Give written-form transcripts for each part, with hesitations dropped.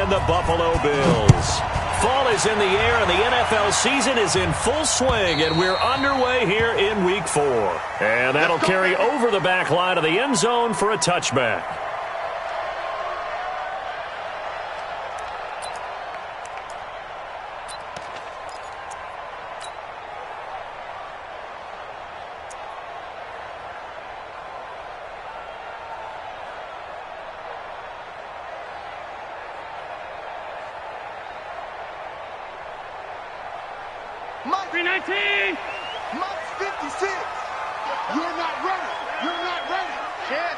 and the Buffalo Bills. Fall is in the air, and the NFL season is in full swing, and we're underway here in Week 4. And that'll carry over the back line of the end zone for a touchback. Mike 319. Mike 56. You're not ready. You're not ready. Check.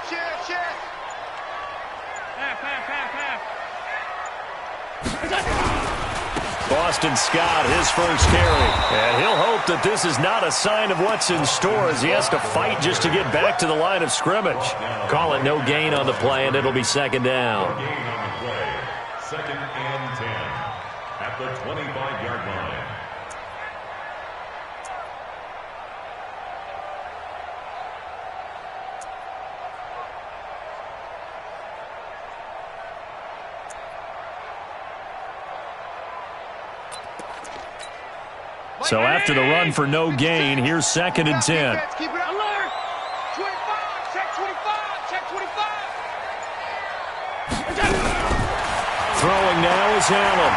Boston Scott, his first carry. And he'll hope that this is not a sign of what's in store as he has to fight just to get back to the line of scrimmage. Call it no gain on the play, and it'll be second down. Second and 10 at the 25-yard line. So after the run for no gain, here's second and 10. Keep it alert. 25. Check 25. Check 25. Throwing now is Allen.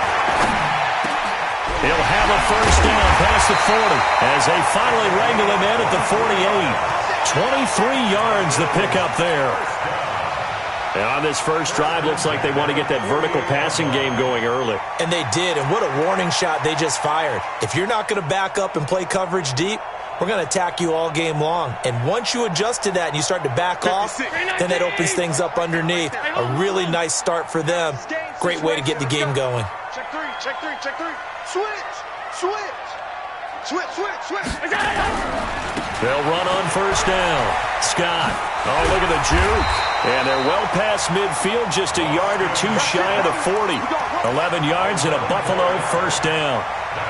He'll have a first down past the 40 as they finally wrangle him in at the 48. 23 yards the pickup there. And on this first drive, looks like they want to get that vertical passing game going early. And they did, and what a warning shot they just fired. If you're not going to back up and play coverage deep, we're going to attack you all game long. And once you adjust to that and you start to back off, then that opens things up underneath. A really nice start for them. Great way to get the game going. Check three. Switch. They'll run on first down. Scott. Oh, look at the juke. And they're well past midfield, just a yard or two shy of the 40. 11 yards and a Buffalo first down.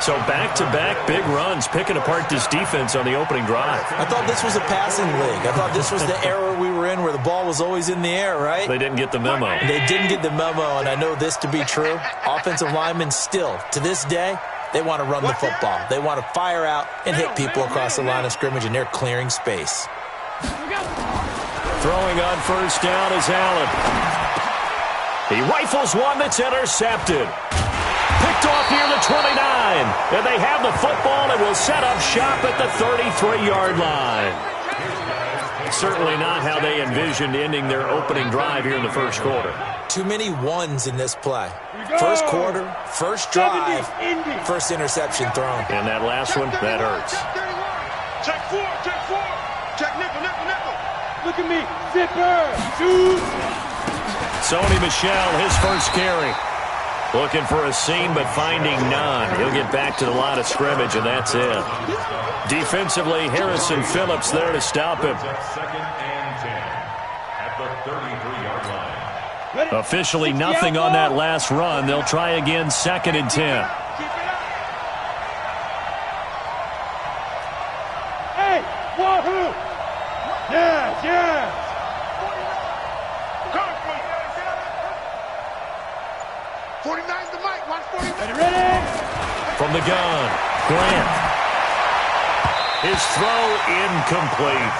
So back-to-back big runs, picking apart this defense on the opening drive. I thought this was a passing league. I thought this was the era we were in where the ball was always in the air, right? They didn't get the memo. They didn't get the memo, and I know this to be true. Offensive linemen still, to this day, they want to run the football. They want to fire out and hit people across the line of scrimmage, and they're clearing space. Throwing on first down is Allen. He rifles one that's intercepted. Picked off near the 29. And they have the football and will set up shop at the 33-yard line. Certainly not how they envisioned ending their opening drive here in the first quarter. Too many ones in this play. First quarter, first drive, first interception thrown. And that last one, that hurts. Check four. Check nickel. Look at me. Zipper. Shoot. Sony Michel, his first carry. Looking for a seam, but finding none. He'll get back to the line of scrimmage, and that's it. Defensively, Harrison Phillips there to stop him. Second and 10 at the 33-yard line. Officially nothing on that last run. They'll try again, second and 10. Hey, wahoo! Yes! 49's the mic. 149. Ready? From the gun, Grant. His throw incomplete.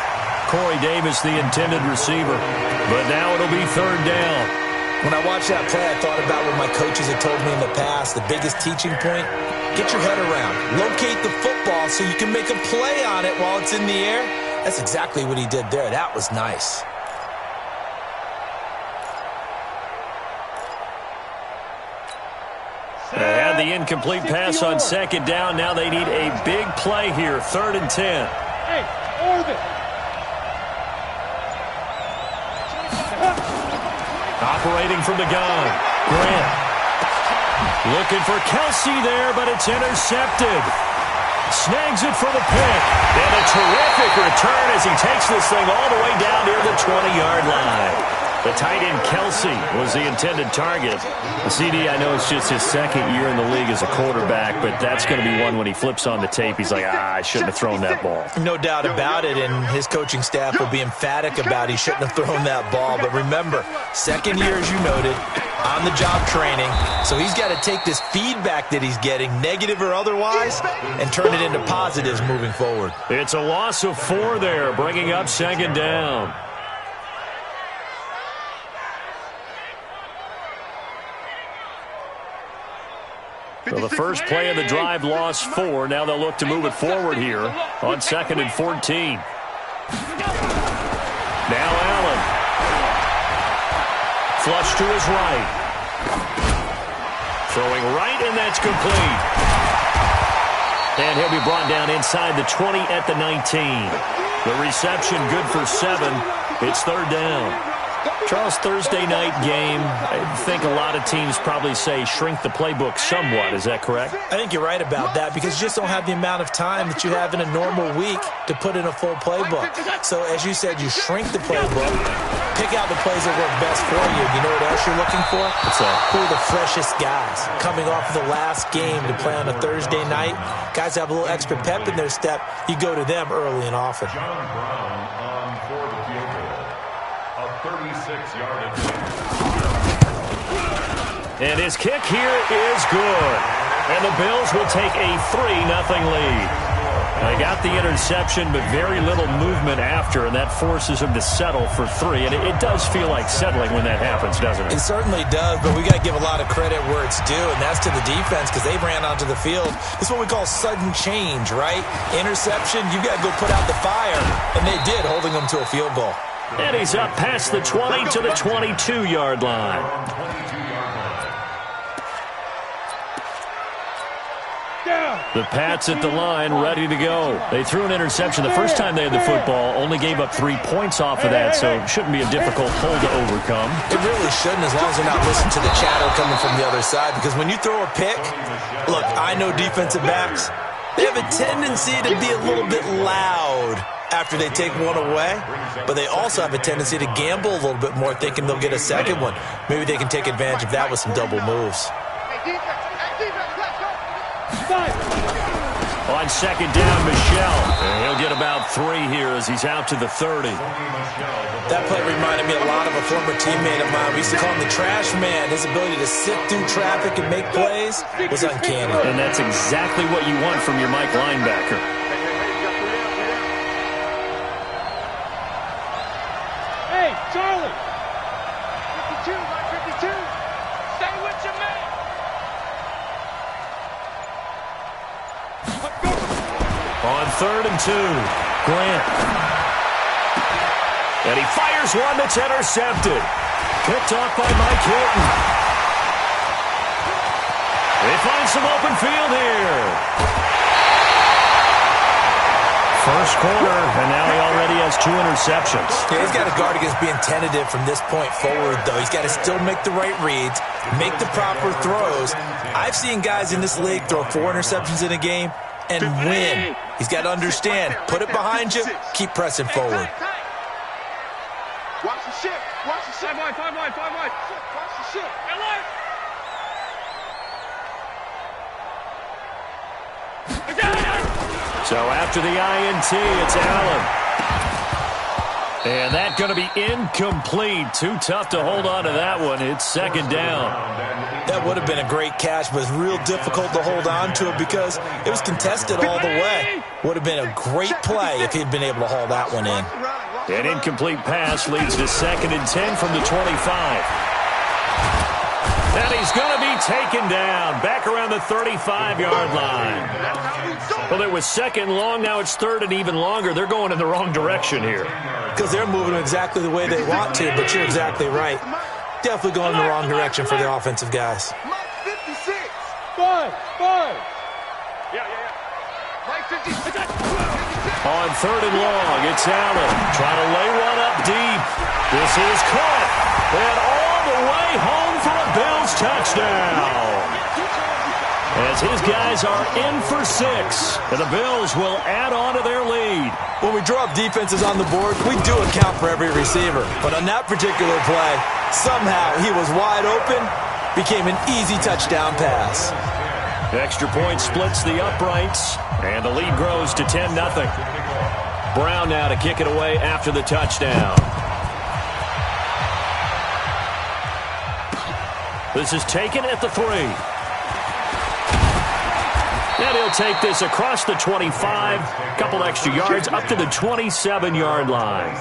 Corey Davis, the intended receiver. But now it'll be third down. When I watched that play, I thought about what my coaches had told me in the past. The biggest teaching point, get your head around. Locate the football so you can make a play on it while it's in the air. That's exactly what he did there. That was nice. They had the incomplete pass on second down. Now they need a big play here, third and 10. Hey, orbit. Operating from the gun, Grant. Looking for Kelsey there, but it's intercepted. Snags it for the pick. And a terrific return as he takes this thing all the way down near the 20-yard line. The tight end, Kelsey, was the intended target. The CD, I know it's just his second year in the league as a quarterback, but that's going to be one when he flips on the tape. He's like, I shouldn't have thrown that ball. No doubt about it, and his coaching staff will be emphatic about he shouldn't have thrown that ball. But remember, second year, as you noted, on-the-job training. So he's got to take this feedback that he's getting, negative or otherwise, and turn it into positives moving forward. It's a loss of 4 there, bringing up second down. So the first play of the drive lost 4. Now they'll look to move it forward here on 2nd and 14. Now Allen. Flush to his right. Throwing right, and that's complete. And he'll be brought down inside the 20 at the 19. The reception good for 7. It's 3rd down. Charles, Thursday night game, I think a lot of teams probably say shrink the playbook somewhat. Is that correct? I think you're right about that because you just don't have the amount of time that you have in a normal week to put in a full playbook. So, as you said, you shrink the playbook, pick out the plays that work best for you. You know what else you're looking for? What's that? Who are the freshest guys coming off of the last game to play on a Thursday night? Guys have a little extra pep in their step. You go to them early and often. John Brown on for the field goal. A 36-yard attempt. And his kick here is good. And the Bills will take a 3-0 lead. They got the interception, but very little movement after, and that forces him to settle for 3. And it does feel like settling when that happens, doesn't it? It certainly does, but we got to give a lot of credit where it's due, and that's to the defense because they ran onto the field. It's what we call sudden change, right? Interception, you got to go put out the fire, and they did, holding them to a field goal. And he's up past the 20 to the 22-yard line. The Pats at the line, ready to go. They threw an interception the first time they had the football, only gave up 3 points off of that, so it shouldn't be a difficult hole to overcome. It really shouldn't, as long as they're not listening to the chatter coming from the other side, because when you throw a pick, look, I know defensive backs, they have a tendency to be a little bit loud after they take one away, but they also have a tendency to gamble a little bit more, thinking they'll get a second one. Maybe they can take advantage of that with some double moves. On second down, Michel. And he'll get about 3 here as he's out to the 30. That play reminded me a lot of a former teammate of mine. We used to call him the trash man. His ability to sit through traffic and make plays was uncanny. And that's exactly what you want from your Mike linebacker. Hey, Charlie! 52, Mike 52. Stay with your man. On 3rd and 2, Grant. And he fires one that's intercepted. Picked off by Mike Hilton. They find some open field here. First quarter, and now he already has 2 interceptions. Yeah, he's got to guard against being tentative from this point forward, though. He's got to still make the right reads, make the proper throws. I've seen guys in this league throw 4 interceptions in a game and win. He's got to understand, put it behind you, keep pressing forward. Watch the shit. Watch the shit. 5 wide. Watch the shit. So after the INT, it's Allen. And that's going to be incomplete. Too tough to hold on to that one. It's second down. That would have been a great catch, but it's real difficult to hold on to it because it was contested all the way. Would have been a great play if he'd been able to haul that one in. An incomplete pass leads to 2nd and 10 from the 25. And he's going to be taken down back around the 35-yard line. Well, it was 2nd long. Now it's 3rd and even longer. They're going in the wrong direction here. Because they're moving exactly the way they want to, but you're exactly right. Definitely going in the wrong direction for the offensive guys. Mike 56. 5. Yeah. Mike 56. On 3rd and long, it's Allen trying to lay one up deep. This is caught. And all the way home for a Bills touchdown. As his guys are in for 6, and the Bills will add on to their lead. When we draw up defenses on the board, we do account for every receiver. But on that particular play, somehow he was wide open, became an easy touchdown pass. Extra point splits the uprights, and the lead grows to 10-0. Brown now to kick it away after the touchdown. This is taken at the 3. And he'll take this across the 25, couple extra yards, up to the 27-yard line.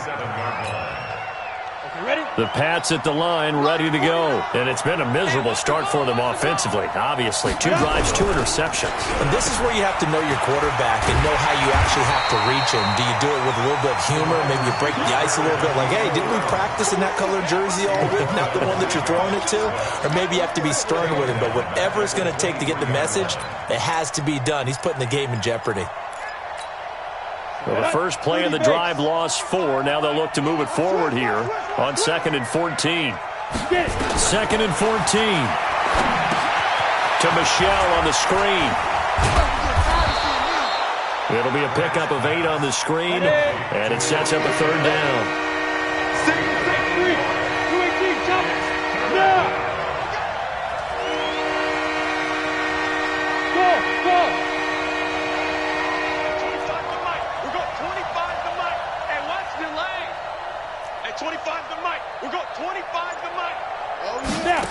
The Pats at the line, ready to go. And it's been a miserable start for them offensively, obviously. 2 drives, 2 interceptions. And this is where you have to know your quarterback and know how you actually have to reach him. Do you do it with a little bit of humor? Maybe you break the ice a little bit, like, hey, didn't we practice in that colored jersey all week, not the one that you're throwing it to? Or maybe you have to be stern with him. But whatever it's going to take to get the message, it has to be done. He's putting the game in jeopardy. Well, the first play of the drive lost 4. Now they'll look to move it forward here on 2nd and 14. 2nd and 14. To Michelle on the screen. It'll be a pickup of 8 on the screen, and it sets up a 3rd down. 218, jump. Now. Go. 25 to Mike. We're going 25 to Mike. Oh, yeah.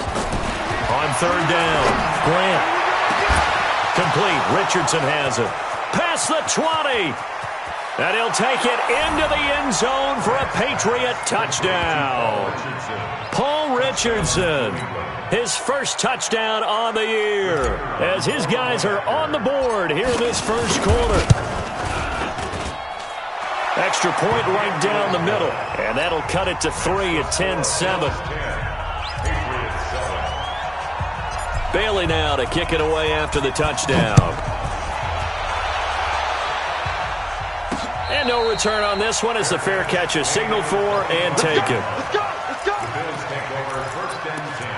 On 3rd down, Grant. Complete. Richardson has it. Past the 20. And he'll take it into the end zone for a Patriot touchdown. Paul Richardson. His first touchdown on the year. As his guys are on the board here in this first quarter. Extra point right down the middle. And that'll cut it to 3 at 10-7. Bailey now to kick it away after the touchdown. And no return on this one as the fair catch is signaled for and taken. Let's go. The Bills take over 1st and 10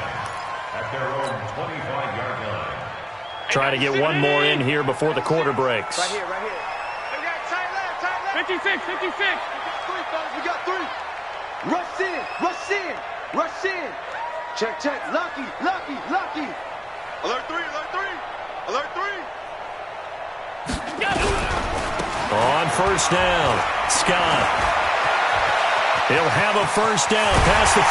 at their own 25-yard line. Trying to get one more in here before the quarter breaks. Right here. 56. We got 3. Rush in. Check. Lucky. Alert 3. On 1st down, Scott. He'll have a 1st down past the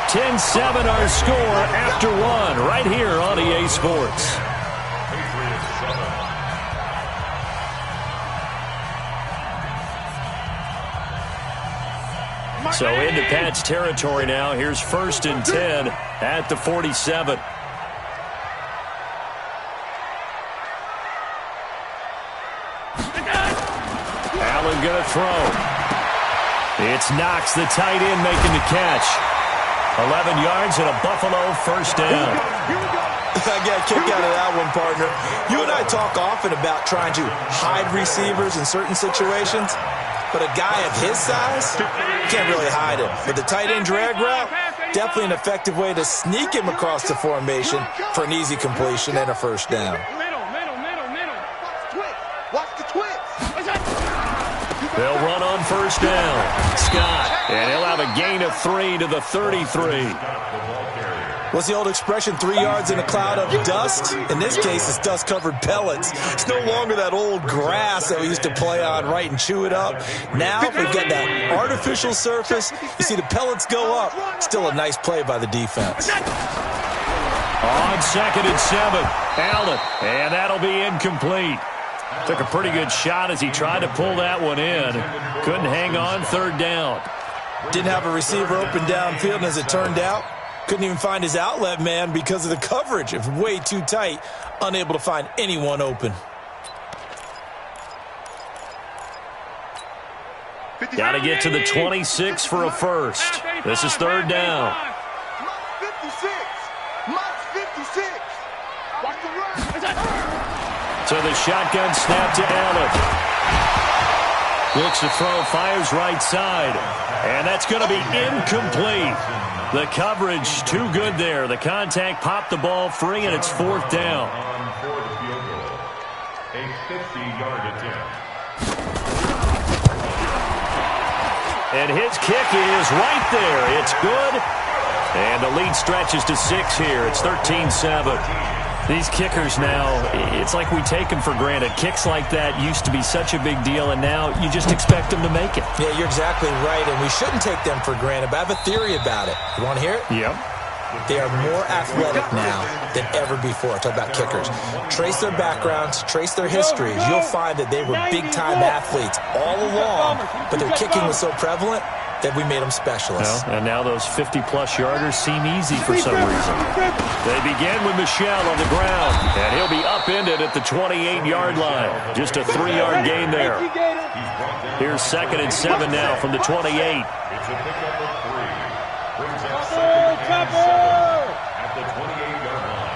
40. 10-7 our score after 1 right here on EA Sports. So into Pats territory now. Here's 1st and 10 at the 47. Allen going to throw. It's Knox, the tight end, making the catch. 11 yards and a Buffalo 1st down. I got a kick out of that one, partner. You and I talk often about trying to hide receivers in certain situations. But a guy of his size, can't really hide him. But the tight end drag route, definitely an effective way to sneak him across the formation for an easy completion and a 1st down. Middle. Watch the twist. They'll run on 1st down. Scott, and he'll have a gain of 3 to the 33. What's the old expression, 3 yards in a cloud of dust? In this case, it's dust-covered pellets. It's no longer that old grass that we used to play on, right, and chew it up. Now we've got that artificial surface. You see the pellets go up. Still a nice play by the defense. On 2nd and 7, Allen, and that'll be incomplete. Took a pretty good shot as he tried to pull that one in. Couldn't hang on 3rd down. Didn't have a receiver open downfield, and as it turned out, couldn't even find his outlet man because of the coverage. It was way too tight, unable to find anyone open. Got to get to the 26 for a 1st. This is 3rd down. Mott's 56. Watch the run. So the shotgun snap to Allen. Looks to throw, fires right side. And that's going to be incomplete. The coverage too good there. The contact popped the ball free, and it's 4th down. On for the field goal. A 50-yard attempt. And his kick is right there. It's good. And the lead stretches to 6 here. It's 13-7. These kickers now, it's like we take them for granted. Kicks like that used to be such a big deal, and now you just expect them to make it. Yeah, you're exactly right, and we shouldn't take them for granted, but I have a theory about it. You want to hear it? Yep. They are more athletic now than ever before. Talk about kickers. Trace their backgrounds, trace their histories. You'll find that they were big-time athletes all along, but their kicking was so prevalent that we made them specialists. Well, and now those 50-plus yarders seem easy for some reason. They begin with Michel on the ground, and he'll be upended at the 28-yard line. Just a 3-yard gain there. Here's 2nd and 7 now from the 28. It's a pickup of 3. Brings up 2nd and 7 at the 28-yard line.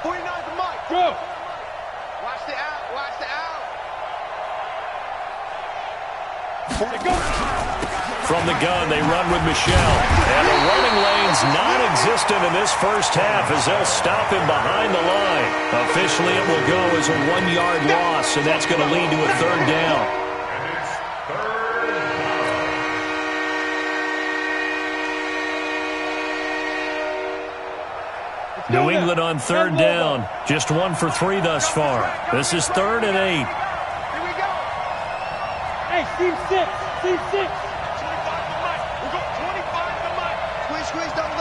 49 to Mike. Go. Watch the out. Watch the out. From the gun, they run with Michel. And the running lane's non-existent in this first half as they'll stop him behind the line. Officially, it will go as a 1-yard loss, and that's going to lead to a 3rd down. And it's 3rd down. New England on 3rd down. Just 1 for 3 thus far. This is 3rd and 8. Here we go. Hey, team 6. Team 6. 25 to Mike. We'll go 25 to Mike. Squeeze, double.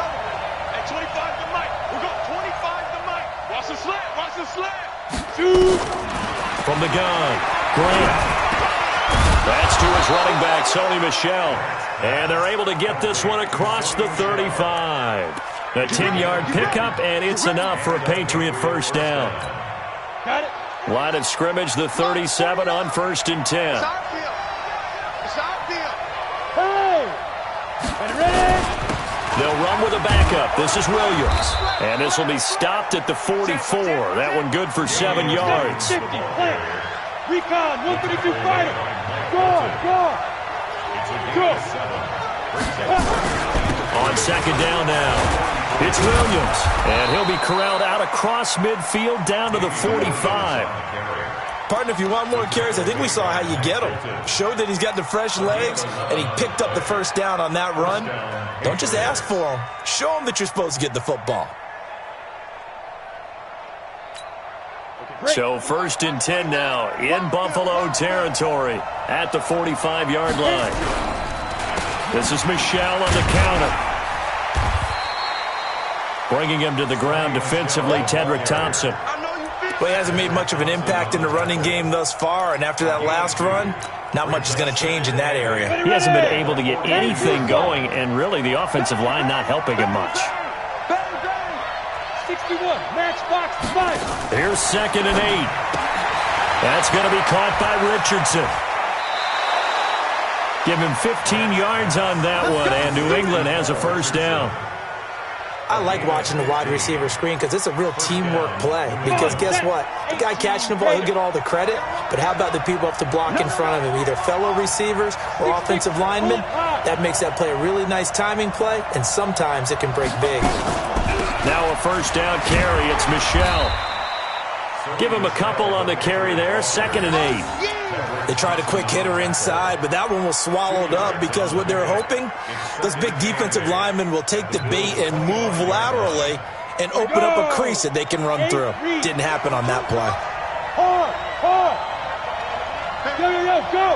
Hey, 25 to Mike. We'll go 25 to Mike. Watch the slant. Watch the slant. Shoot. From the gun, Grant. That's to his running back, Sony Michel. And they're able to get this one across the 35. A 10-yard pickup, and it's enough for a Patriot first down. Got it. Line of scrimmage, the 37 on 1st and 10. It's our field. It's our field. Hey. Ready. They'll run with a backup. This is Williams. And this will be stopped at the 44. That one good for 7 yards. 50. Play. Recon. 132 fighter. Go. On 2nd down now. It's Williams, and he'll be corralled out across midfield down to the 45. Partner, if you want more carries, I think we saw how you get him. Showed that he's got the fresh legs, and he picked up the first down on that run. Don't just ask for him. Show him that you're supposed to get the football. So 1st and 10 now in Buffalo territory at the 45-yard line. This is Michel on the counter. Bringing him to the ground defensively, Tedrick Thompson. Well, he hasn't made much of an impact in the running game thus far, and after that last run, not much is going to change in that area. He hasn't been able to get anything going, and really the offensive line not helping him much. 61, matchbox 5. Here's 2nd and 8. That's going to be caught by Richardson. Give him 15 yards on that one, and New England has a first down. I like watching the wide receiver screen because it's a real teamwork play. Because guess what? The guy catching the ball, he'll get all the credit. But how about the people up the block in front of him, either fellow receivers or offensive linemen? That makes that play a really nice timing play, and sometimes it can break big. Now a first down carry. It's Michel. Give him a couple on the carry there. 2nd and 8. They tried a quick hitter inside, but that one was swallowed up because what they're hoping, those big defensive linemen will take the bait and move laterally and open up a crease that they can run through. Didn't happen on that play. Go.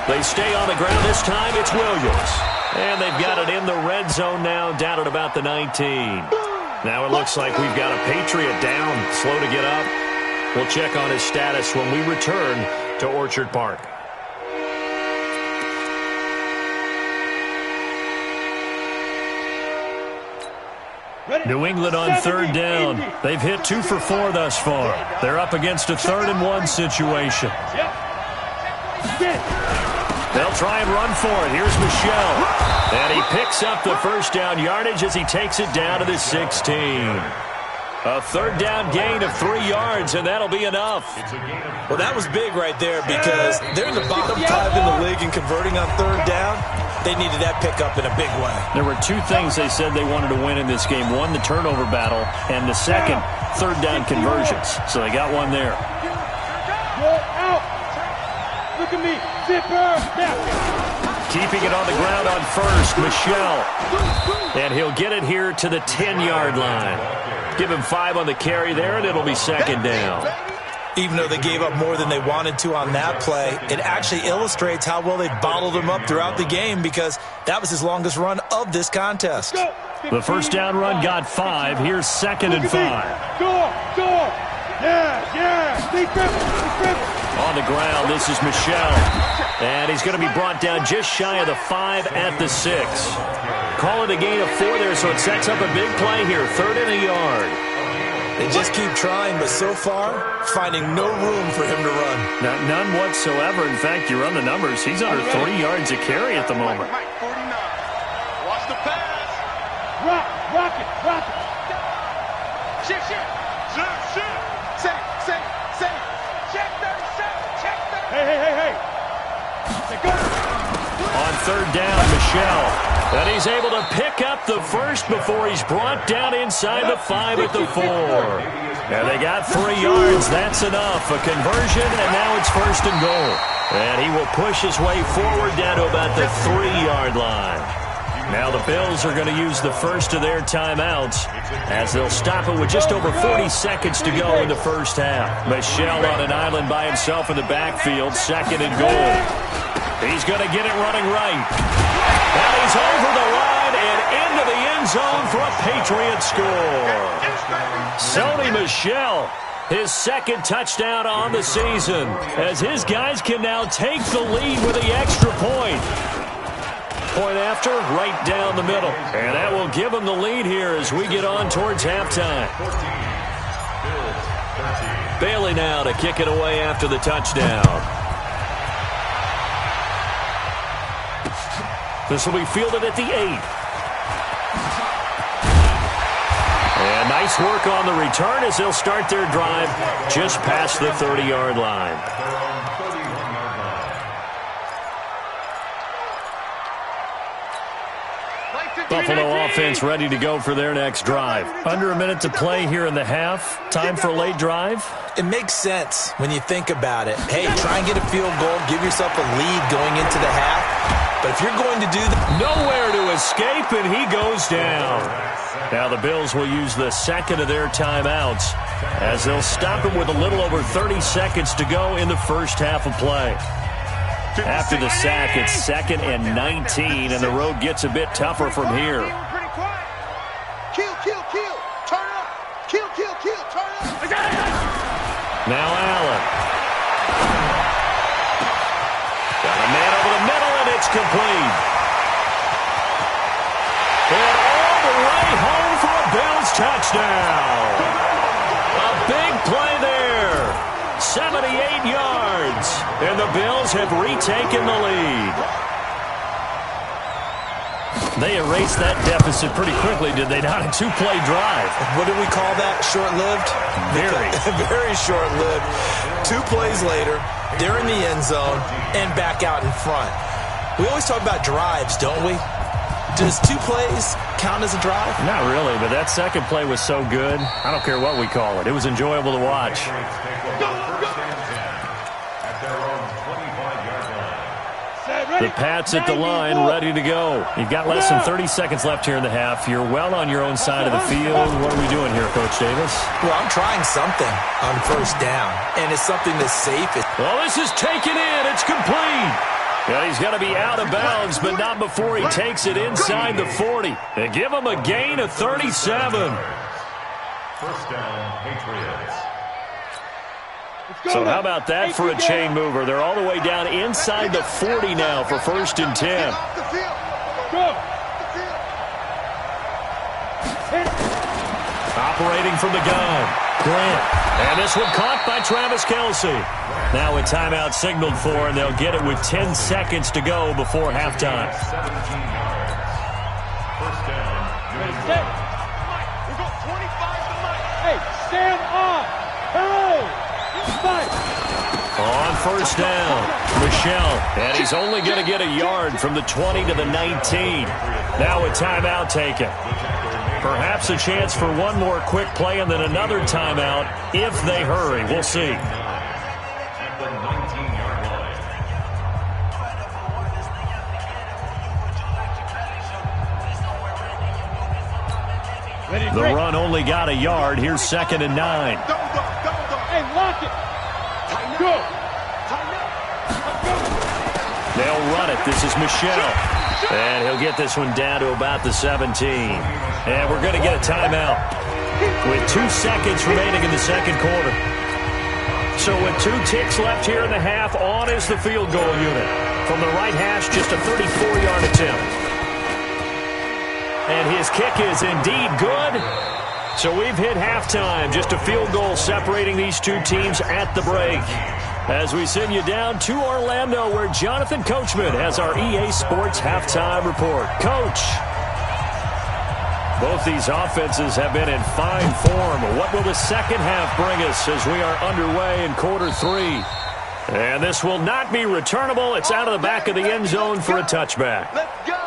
They stay on the ground this time. It's Williams. And they've got it in the red zone now, down at about the 19. Now it looks like we've got a Patriot down, slow to get up. We'll check on his status when we return to Orchard Park. New England on 3rd down. They've hit 2 for 4 thus far. They're up against a 3rd and 1 situation. They'll try and run for it. Here's Michel. And he picks up the first down yardage as he takes it down to the 16. A 3rd down gain of 3 yards, and that'll be enough. Well, that was big right there because they're in the bottom 5 in the league and converting on 3rd down. They needed that pickup in a big way. There were 2 things they said they wanted to win in this game. One, the turnover battle, and the second, 3rd down conversions. So they got one there. Out. Look at me. Zipper. Now. keeping it on the ground on first, Michelle. And he'll get it here to the 10-yard line. Give him 5 on the carry there, and it'll be second down. Even though they gave up more than they wanted to on that play, it actually illustrates how well they bottled him up throughout the game because that was his longest run of this contest. The first down run got 5. Here's second and 5. On the ground, this is Michelle. And he's going to be brought down just shy of the 5 at the 6. Call it a gain of 4 there, so it sets up a big play here. 3rd and a yard. They just keep trying, but so far, finding no room for him to run. None whatsoever. In fact, you run the numbers. He's under 3 yards a carry at the moment. Mike, 49. Watch the pass. Rock it. Shift. Say. Check 37. Hey. On 3rd down, Michelle. And he's able to pick up the first before he's brought down inside the 5 at the 4. And they got 3 yards. That's enough. A conversion, and now it's 1st and goal. And he will push his way forward down to about the 3-yard line. Now the Bills are going to use the first of their timeouts as they'll stop it with just over 40 seconds to go in the first half. Michelle on an island by himself in the backfield, 2nd and goal. He's going to get it running right. And he's over the line and into the end zone for a Patriot score. Sony Michel, his 2nd touchdown on the season, as his guys can now take the lead with the extra point. Point after, right down the middle. And that will give him the lead here as we get on towards halftime. Bailey now to kick it away after the touchdown. This will be fielded at the 8. And nice work on the return as they'll start their drive just past the 30-yard line. Buffalo offense ready to go for their next drive. Under a minute to play here in the half. Time for a late drive. It makes sense when you think about it. Hey, try and get a field goal. Give yourself a lead going into the half. But if you're going to do that, nowhere to escape, and he goes down. Now the Bills will use the 2nd of their timeouts as they'll stop it with a little over 30 seconds to go in the first half of play. After the sack, it's 2nd and 19, and the road gets a bit tougher from here. Kill. Turn up. Kill. Turn up. Now Allen. Got a man over the middle, and it's complete. And all the way home for a Bills touchdown. A big play there. 78 yards. And the Bills have retaken the lead. They erased that deficit pretty quickly, did they not? A 2-play drive. What do we call that? Short-lived? Very short-lived. 2 plays later, they're in the end zone and back out in front. We always talk about drives, don't we? Does 2 plays count as a drive? Not really, but that second play was so good. I don't care what we call it. It was enjoyable to watch. The Pats at the line, ready to go. You've got less than 30 seconds left here in the half. You're well on your own side of the field. What are we doing here, Coach Davis? Well, I'm trying something on 1st down, and it's something that's safe. Well, this is taken in. It's complete. Yeah, he's got to be out of bounds, but not before he takes it inside the 40. They give him a gain of 37. 1st down, Patriots. So how about that for a chain mover? They're all the way down inside the 40 now for 1st and 10. Operating from the gun, Grant. And this one caught by Travis Kelce. Now a timeout signaled for, and they'll get it with 10 seconds to go before halftime. 17 yards. 1st down, Mike, we've got 25 to Mike. Hey, stand up. Hey. On 1st down, Michelle, and he's only going to get a yard from the 20 to the 19. Now a timeout taken. Perhaps a chance for one more quick play and then another timeout if they hurry. We'll see. At the 19-yard line. The run only got a yard. Here's 2nd and 9. Hey, lock it. Go. They'll run it. This is Michelle. And he'll get this one down to about the 17. And we're going to get a timeout with 2 seconds remaining in the second quarter. So with 2 ticks left here in the half, on is the field goal unit. From the right hash, just a 34-yard attempt. And his kick is indeed good. So we've hit halftime. Just a field goal separating these two teams at the break. As we send you down to Orlando, where Jonathan Coachman has our EA Sports halftime report. Coach, both these offenses have been in fine form. What will the second half bring us as we are underway in quarter 3? And this will not be returnable. It's out of the back of the end zone for a touchback. Let's go.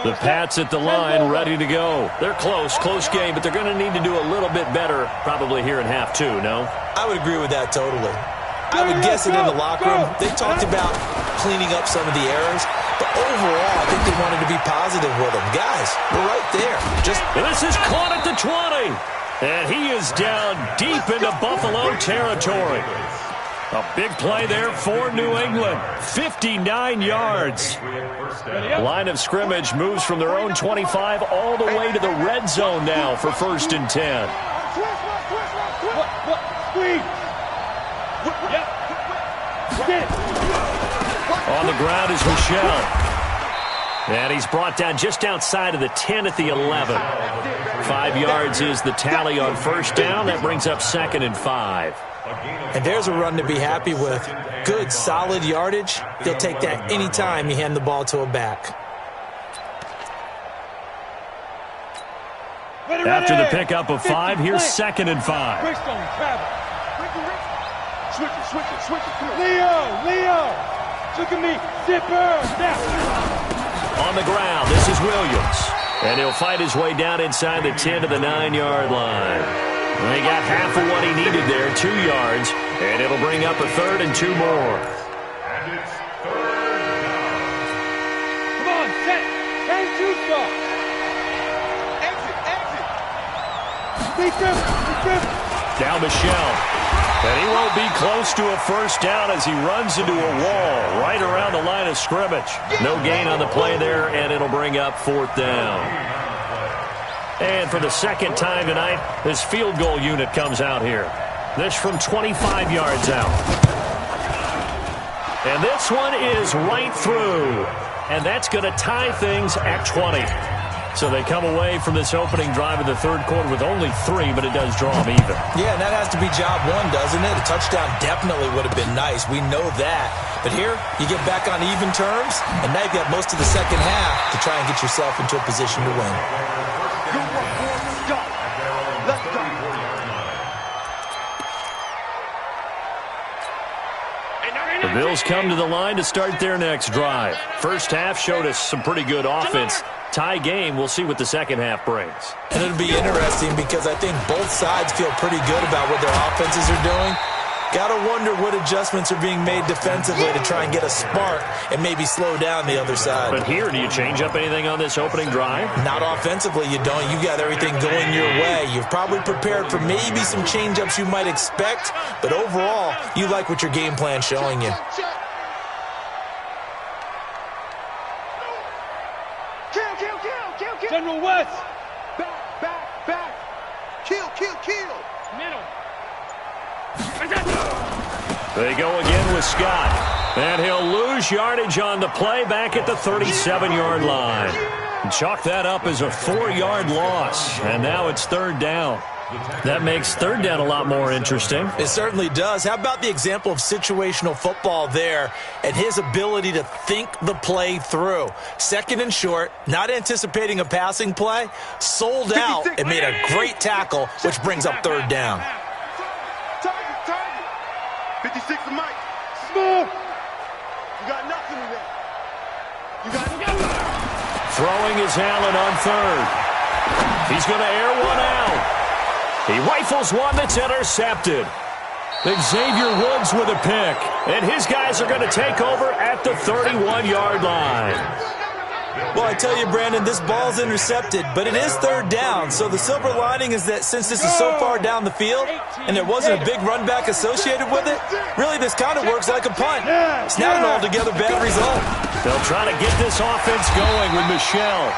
The Pats at the line, ready to go. They're close game, but they're going to need to do a little bit better probably here in half 2, no? I would agree with that totally. I would guess it in the locker room. They talked about cleaning up some of the errors, but overall, I think they wanted to be positive with them. Guys, we're right there. This is caught at the 20, and he is down deep into Buffalo territory. A big play there for New England. 59 yards. Line of scrimmage moves from their own 25 all the way to the red zone now for 1st and 10. On the ground is Michelle. And he's brought down just outside of the 10 at the 11. 5 yards is the tally on 1st down. That brings up 2nd and 5. And there's a run to be happy with. Good, solid yardage. They'll take that any time you hand the ball to a back. After the pickup of 5, here's 2nd and 5. Switch it. Leo. Look at me. Zipper. Now. On the ground, this is Williams. And he'll fight his way down inside the 10 to the 9-yard line. He got half of what he needed there, 2 yards, and it'll bring up a 3rd and 2 more. And it's 3rd down. Come on, set. And 2 stop. Exit. Beat them. Now Michelle. And he won't be close to a 1st down as he runs into a wall right around the line of scrimmage. No gain on the play there, and it'll bring up 4th down. And for the 2nd time tonight, this field goal unit comes out here. This from 25 yards out. And this one is right through. And that's going to tie things at 20. So they come away from this opening drive in the 3rd quarter with only 3, but it does draw them even. Yeah, and that has to be job 1, doesn't it? A touchdown definitely would have been nice. We know that. But here, you get back on even terms, and now you've got most of the second half to try and get yourself into a position to win. The Bills come to the line to start their next drive. First half showed us some pretty good offense. Tie game, we'll see what the second half brings. And it'll be interesting because I think both sides feel pretty good about what their offenses are doing. Got to wonder what adjustments are being made defensively to try and get a spark and maybe slow down the other side. But here, do you change up anything on this opening drive? Not offensively, you don't. You got everything going your way. You've probably prepared for maybe some change-ups you might expect, but overall, you like what your game plan's showing you. Kill. General West. Back. Kill. Middle. They go again with Scott. And he'll lose yardage on the play back at the 37-yard line. Chalk that up as a 4-yard loss. And now it's 3rd down. That makes 3rd down a lot more interesting. It certainly does. How about the example of situational football there and his ability to think the play through? 2nd and short, not anticipating a passing play, sold out and made a great tackle, which brings up 3rd down. Target. 56 to Mike. Smooth. You got nothing in there. Throwing is Allen on 3rd. He's going to air one out. He rifles one that's intercepted. Xavier Woods with a pick. And his guys are going to take over at the 31-yard line. Well, Well, I tell you, Brandon, this ball's intercepted, but it is third down. So the silver lining is that since this is so far down the field and there wasn't a big run back associated with it, really this kind of works like a punt. It's not an altogether bad result. They'll try to get this offense going with Michel.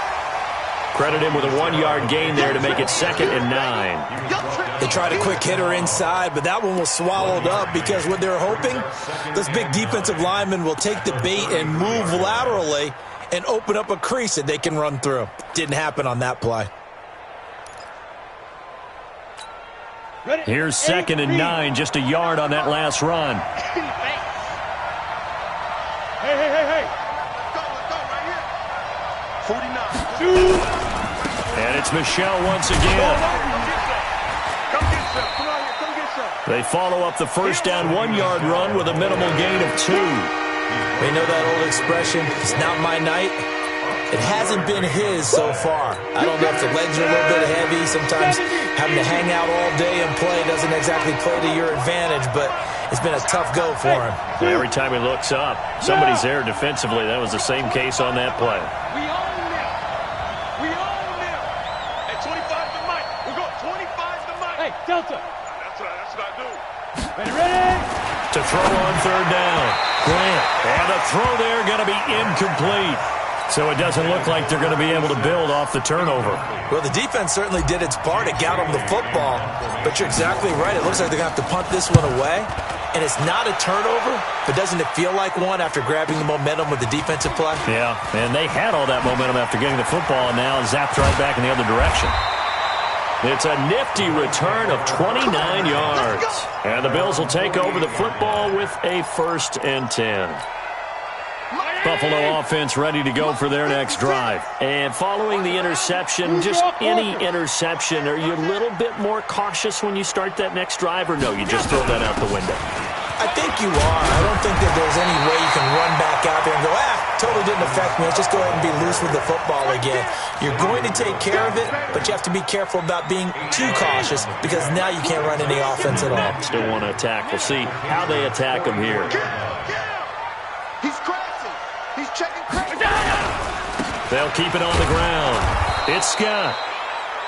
Credit him with a 1-yard gain there to make it 2nd and 9. They tried a quick hitter inside, but that one was swallowed up because what they're hoping, those big defensive linemen will take the bait and move laterally and open up a crease that they can run through. Didn't happen on that play. Here's 2nd and 9, just a yard on that last run. Hey. Let's go right here. 49. And it's Michel once again. Come get some. Come out here. Come get some. They follow up the first down 1-yard run with a minimal gain of 2. We know that old expression, it's not my night. It hasn't been his so far. I don't know if the legs are a little bit heavy. Sometimes having to hang out all day and play doesn't exactly play to your advantage, but it's been a tough go for him. Every time he looks up, somebody's there defensively. That was the same case on that play. We own them. We own them. At 25 to Mike. We're going 25 to Mike. Hey, Delta. That's right. That's what I do. Ready? To throw on third down. Grant. And the throw there going to be incomplete. So it doesn't look like they're going to be able to build off the turnover. Well, the defense certainly did its part. It got them the football. But you're exactly right. It looks like they're going to have to punt this one away. And it's not a turnover, but doesn't it feel like one after grabbing the momentum with the defensive play? Yeah, and they had all that momentum after getting the football, and now zapped right back in the other direction. It's a nifty return of 29 yards. And the Bills will take over the football with a 1st and 10. Buffalo offense ready to go for their next drive. And following the interception, just any interception, are you a little bit more cautious when you start that next drive, or no, you just throw that out the window? I think you are. I don't think that there's any way you can run back out there and go, totally didn't affect me. Let's just go ahead and be loose with the football again. You're going to take care of it, but you have to be careful about being too cautious because now you can't run any offense at all. Still want to attack. We'll see how they attack him here. He's crashing. He's checking crash. They'll keep it on the ground. It's Scott.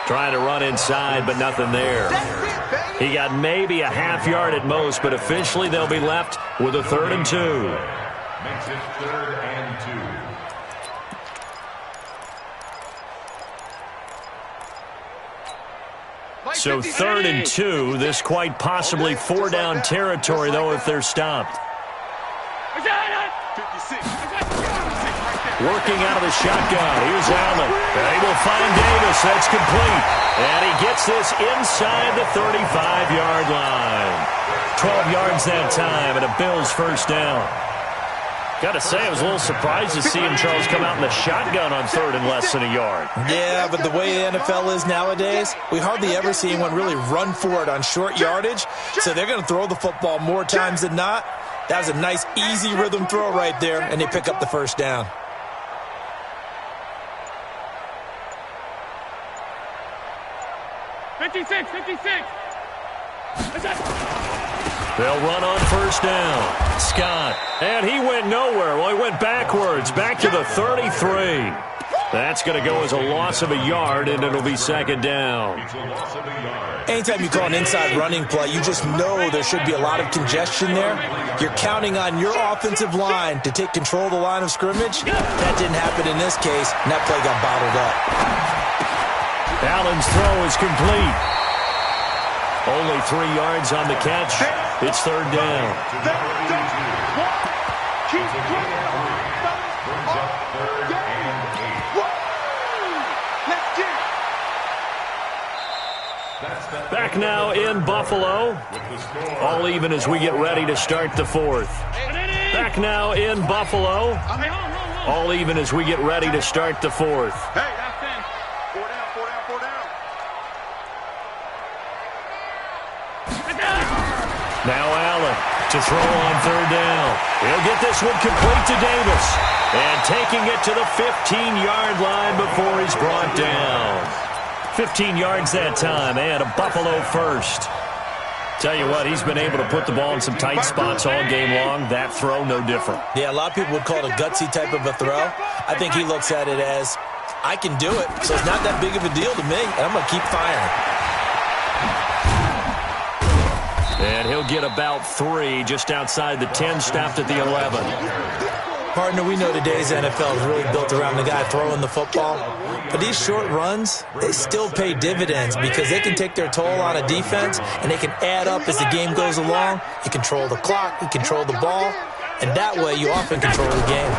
Trying to run inside, but nothing there. He got maybe a half yard at most, but officially they'll be left with a 3rd and 2. Makes it 3rd and 2. So 3rd and 2. This quite possibly 4-down territory, though, if they're stopped. 56. Working out of the shotgun. Here's Allen. They will find Davis. That's complete. And he gets this inside the 35-yard line. 12 yards that time, and a Bills 1st down. Got to say, I was a little surprised to see him, Charles, come out in the shotgun on 3rd and less than a yard. Yeah, but the way the NFL is nowadays, we hardly ever see anyone really run for it on short yardage. So they're going to throw the football more times than not. That was a nice, easy rhythm throw right there, and they pick up the 1st down. They'll run on 1st down. Scott. And he went nowhere. Well, he went backwards. Back to the 33. That's going to go as a loss of a yard, and it'll be 2nd down. It's a loss of a yard. Anytime you call an inside running play, you just know there should be a lot of congestion there. You're counting on your offensive line to take control of the line of scrimmage. That didn't happen in this case, and that play got bottled up. Allen's throw is complete. Only 3 yards on the catch. It's 3rd down. Back now in Buffalo. All even as we get ready to start the 4th. Back now in Buffalo. All even as we get ready to start the 4th. Hey, that's 10. 4 down, 4 down, 4 down. Now Allen to throw on 3rd down. He'll get this one complete to Davis. And taking it to the 15-yard line before he's brought down. 15 yards that time, and a Buffalo 1st. Tell you what, he's been able to put the ball in some tight spots all game long. That throw, no different. Yeah, a lot of people would call it a gutsy type of a throw. I think he looks at it as, I can do it, so it's not that big of a deal to me, and I'm going to keep firing. And he'll get about 3 just outside the 10, stopped at the 11. Partner, we know today's NFL is really built around the guy throwing the football. But these short runs, they still pay dividends because they can take their toll on a defense and they can add up as the game goes along. You control the clock, you control the ball, and that way you often control the game.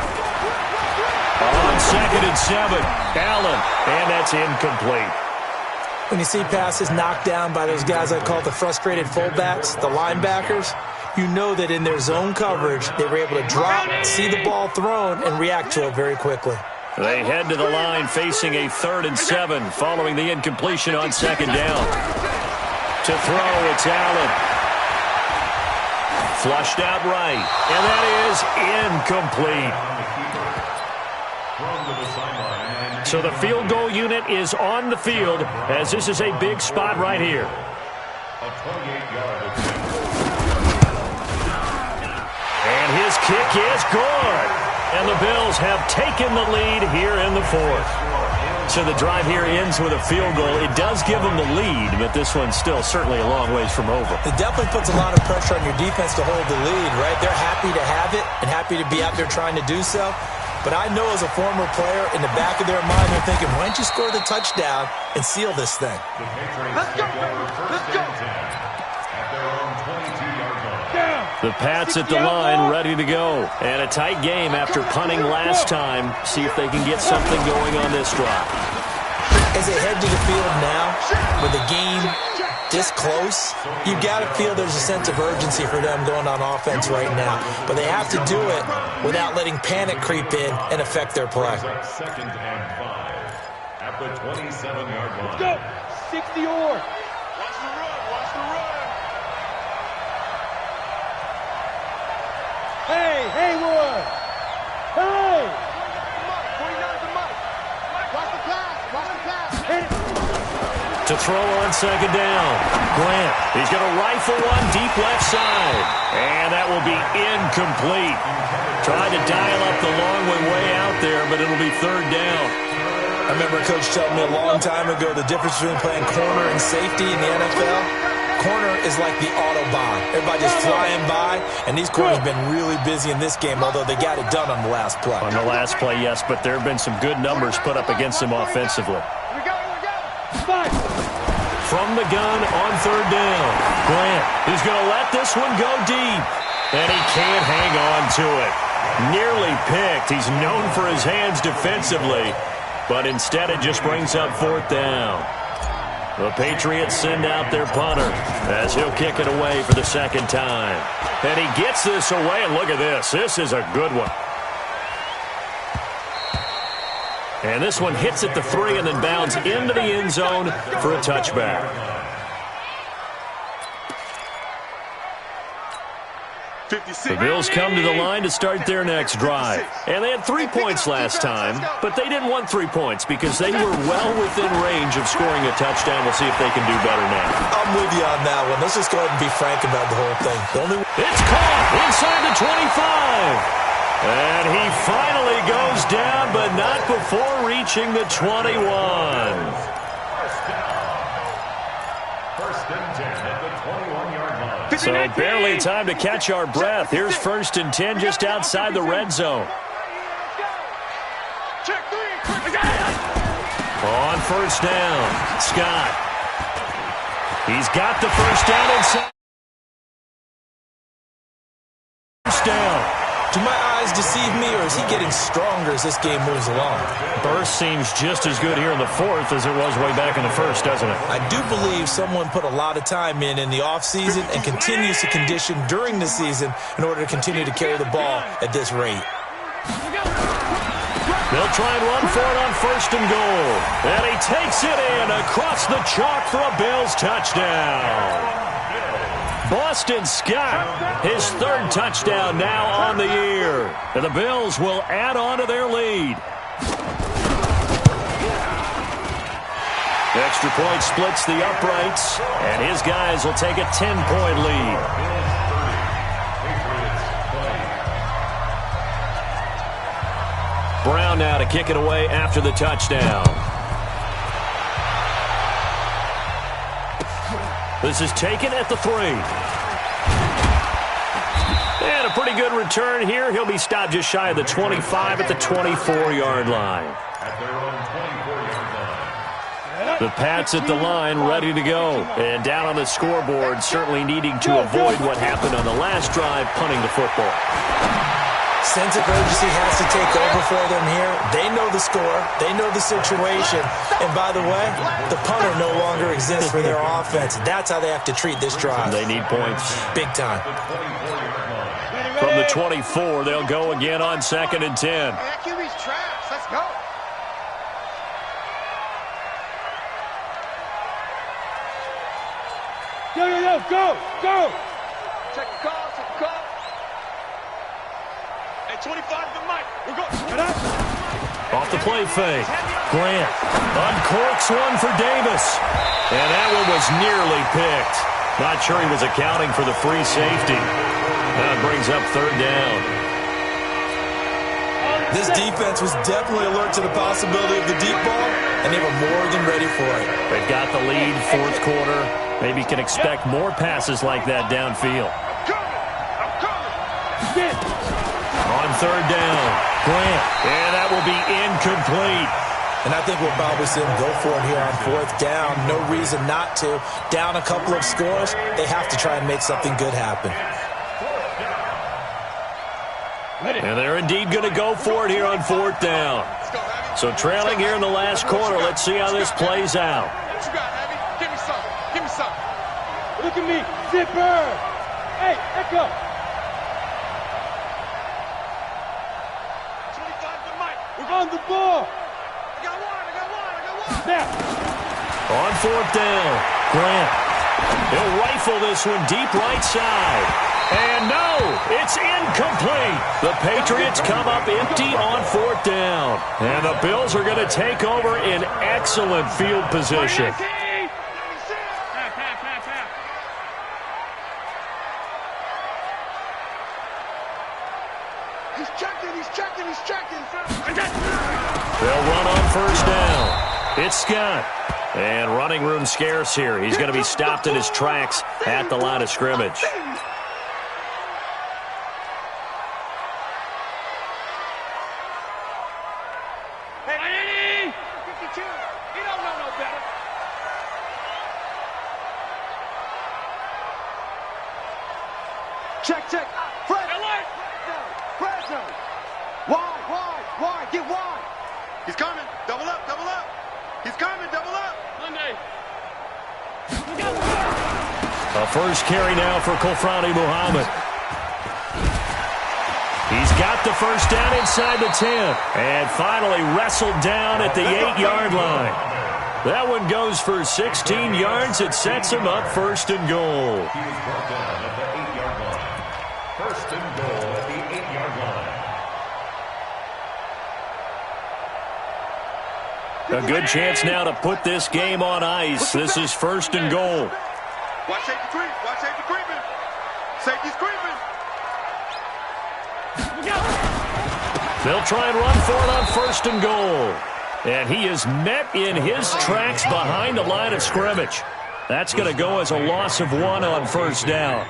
On 2nd and 7, Allen, and that's incomplete. When you see passes knocked down by those guys I call the frustrated fullbacks, the linebackers, you know that in their zone coverage, they were able to drop, see the ball thrown, and react to it very quickly. They head to the line facing a 3rd and 7 following the incompletion on 2nd down. To throw, it's Allen. Flushed out right, and that is incomplete. So the field goal unit is on the field as this is a big spot right here. A 28-yard attempt. And his kick is good. And the Bills have taken the lead here in the 4th. So the drive here ends with a field goal. It does give them the lead, but this one's still certainly a long ways from over. It definitely puts a lot of pressure on your defense to hold the lead, right? They're happy to have it and happy to be out there trying to do so. But I know as a former player, in the back of their mind, they're thinking, why don't you score the touchdown and seal this thing? The Patriots take over 1st and 10 at their own 22-yard line. The Pats at the line ready to go. And a tight game after punting last time. See if they can get something going on this drive. As they head to the field now, with the game this close, you've got to feel there's a sense of urgency for them going on offense right now. But they have to do it without letting panic creep in and affect their play. 2nd and 5 at the 27-yard line. Go! 60 or. Watch the run. Watch the run. Hey, Haywood! Hey! 49 to Mike. Watch the pass. Watch the pass. Hit it! To throw on 2nd down. Grant, he's going to rifle one deep left side. And that will be incomplete. Trying to dial up the long way out there, but it'll be 3rd down. I remember a coach telling me a long time ago the difference between playing corner and safety in the NFL. Corner is like the Autobahn. Everybody just flying by, and these corners have been really busy in this game, although they got it done on the last play. On the last play, yes, but there have been some good numbers put up against him offensively. We go. Fight! From the gun on 3rd down. Grant, he's going to let this one go deep. And he can't hang on to it. Nearly picked. He's known for his hands defensively, but instead it just brings up 4th down. The Patriots send out their punter as he'll kick it away for the 2nd time. And he gets this away, and look at this. This is a good one. And this one hits at the 3 and then bounds into the end zone for a touchback. The Bills come to the line to start their next drive. And they had 3 points last time, but they didn't want 3 points because they were well within range of scoring a touchdown. We'll see if they can do better now. I'm with you on that one. Let's just go ahead and be frank about the whole thing. It's caught inside the 25. And he finally goes down, but not before reaching the 21. First and 10 at the 21-yard line. So barely time to catch our breath. Here's 1st and 10 just outside the red zone. Check 3. On 1st down, Scott. He's got the 1st down inside. 1st down. Do my eyes deceive me, or is he getting stronger as this game moves along? Burst seems just as good here in the 4th as it was way back in the 1st, doesn't it? I do believe someone put a lot of time in the offseason and continues to condition during the season in order to continue to carry the ball at this rate. They'll try and run for it on 1st and goal. And he takes it in across the chalk for a Bills touchdown. Boston Scott, his 3rd touchdown now on the year. And the Bills will add on to their lead. extra point splits the uprights, and his guys will take a 10-point lead. Brown now to kick it away after the touchdown. This is taken at the 3. And a pretty good return here. He'll be stopped just shy of the 25 at the 24-yard line. At their own 24-yard line. The Pats at the line, ready to go. And down on the scoreboard, certainly needing to avoid what happened on the last drive, punting the football. Sense of urgency has to take over for them here. They know the score. They know the situation. And by the way, the punter no longer exists for their offense. That's how they have to treat this drive. They need points. Big time. From the 24, they'll go again on 2nd and 10. That QB's trash. Let's go. Go. Check the call. Hey, 25 to Mike. We're going. Off the play fake. Grant uncorks one for Davis. And that one was nearly picked. Not sure he was accounting for the free safety. That brings up 3rd down. This defense was definitely alert to the possibility of the deep ball, and they were more than ready for it. They've got the lead, 4th quarter. Maybe can expect more passes like that downfield. I'm coming. On 3rd down, Grant. And that will be incomplete. And I think we'll probably see them go for it here on 4th down. No reason not to. Down a couple of scores, they have to try and make something good happen. And they're indeed going to go for it here on 4th down. So trailing here in the last quarter, let's see how this plays out. What you got, Abby? Give me some. Give me some. Look at me. Zipper. Hey, Echo. 25 to Mike. We're on the ball. I got one. Snap. On 4th down, Grant. He'll rifle this one deep right side. And no, it's incomplete. The Patriots come up empty on 4th down. And the Bills are going to take over in excellent field position. He's checking. They'll run on 1st down. It's Scott. And running room scarce here. He's going to be stopped in his tracks at the line of scrimmage. Hey, 52. He don't know no better. Check. Fred. Wide. Get wide. He's coming. Double up. He's coming. Double up. Monday. A first carry now for Kofrani Muhammad. He's got the first down inside the 10. And finally wrestled down at the 8-yard line. That one goes for 16 yards. It sets him up 1st and goal. He was brought down at the 8-yard line. 1st and goal at the 8-yard line. A good chance now to put this game on ice. This is 1st and goal. Watch safety creeping. Safety's creeping. They'll try and run for it on 1st and goal. And he is met in his tracks behind the line of scrimmage. That's going to go as a loss of 1 on 1st down.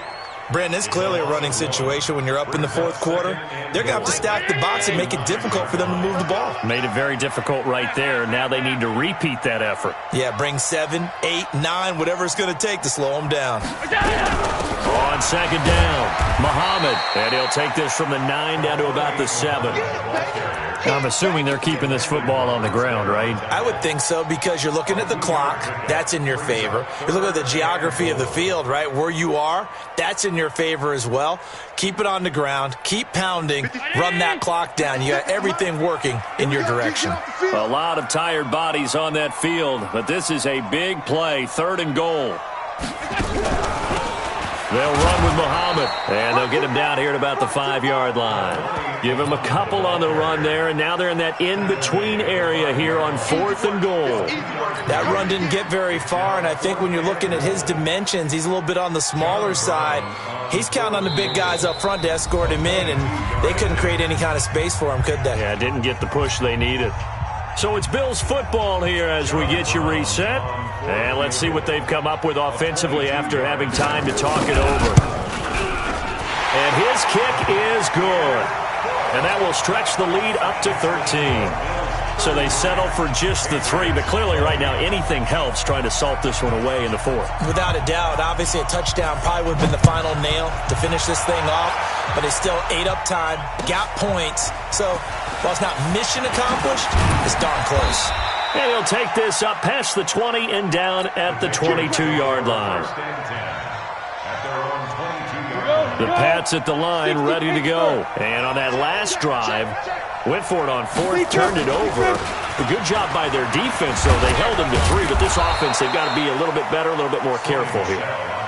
Brandon, it's clearly a running situation when you're up in the 4th quarter. They're going to have to stack the box and make it difficult for them to move the ball. Made it very difficult right there. Now they need to repeat that effort. Yeah, bring 7, 8, 9, whatever it's going to take to slow them down. On 2nd down, Muhammad. And he'll take this from the 9 down to about the 7. I'm assuming they're keeping this football on the ground, right? I would think so because you're looking at the clock. That's in your favor. You're looking at the geography of the field, right? Where you are, that's in your favor as well. Keep it on the ground. Keep pounding. Run that clock down. You got everything working in your direction. A lot of tired bodies on that field, but this is a big play. 3rd and goal. They'll run with Muhammad, and they'll get him down here at about the 5-yard line. Give him a couple on the run there, and now they're in that in-between area area here on 4th and goal. That run didn't get very far, and I think when you're looking at his dimensions, he's a little bit on the smaller side. He's counting on the big guys up front to escort him in, and they couldn't create any kind of space for him, could they? Yeah, didn't get the push they needed. So it's Bills football here as we get you reset. And let's see what they've come up with offensively after having time to talk it over. And his kick is good. And that will stretch the lead up to 13. So they settle for just the 3, but clearly right now anything helps trying to salt this one away in the 4th. Without a doubt, obviously a touchdown probably would have been the final nail to finish this thing off, but it's still ate up time, got points. So while it's not mission accomplished, it's darn close. And he'll take this up past the 20 and down at the 22-yard line. The Pats at the line, ready to go. And on that last drive, went for it on 4th, turned it over. A good job by their defense, though. They held them to 3, but this offense, they've got to be a little bit better, a little bit more careful here.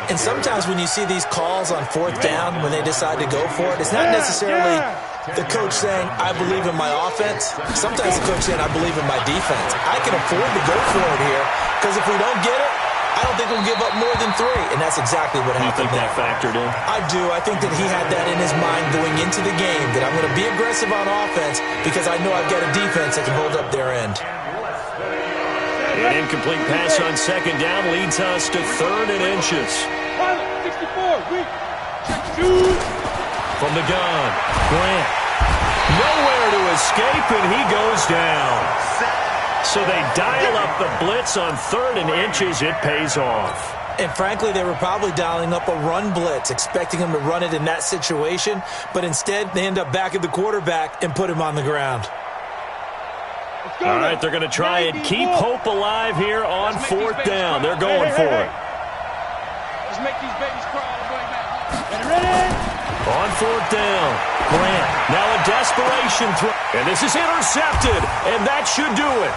And sometimes when you see these calls on 4th down, when they decide to go for it, it's not necessarily the coach saying, I believe in my offense. Sometimes the coach saying, I believe in my defense. I can afford to go for it here, because if we don't get it, I don't think we'll give up more than 3, and that's exactly what happened. You think that factored in? I do. I think that he had that in his mind going into the game, that I'm going to be aggressive on offense because I know I've got a defense that can hold up their end. An incomplete pass on 2nd down leads us to 3rd and inches. 64, weak. From the gun, Grant. Nowhere to escape, and he goes down. So they dial up the blitz on 3rd and inches. It pays off. And frankly, they were probably dialing up a run blitz, expecting him to run it in that situation. But instead, they end up back at the quarterback and put him on the ground. All right, they're going to try and keep hope alive here on 4th down. They're going for it. Let's make these babies cry all the way back. Ready? On 4th down, Grant. Now a desperation throw. And this is intercepted, and that should do it.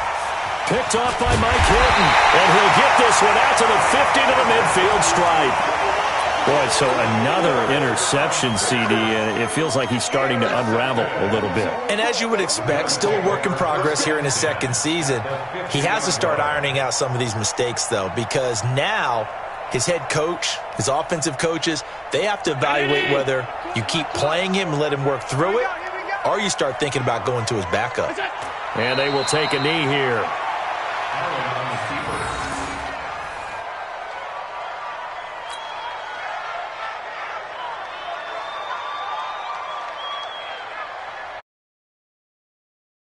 Picked off by Mike Hilton, and he'll get this one out to the 50 to the midfield stripe. Boy, so another interception, CD, and it feels like he's starting to unravel a little bit. And as you would expect, still a work in progress here in his 2nd season. He has to start ironing out some of these mistakes, though, because now his head coach, his offensive coaches, they have to evaluate whether you keep playing him and let him work through it, or you start thinking about going to his backup. And they will take a knee here.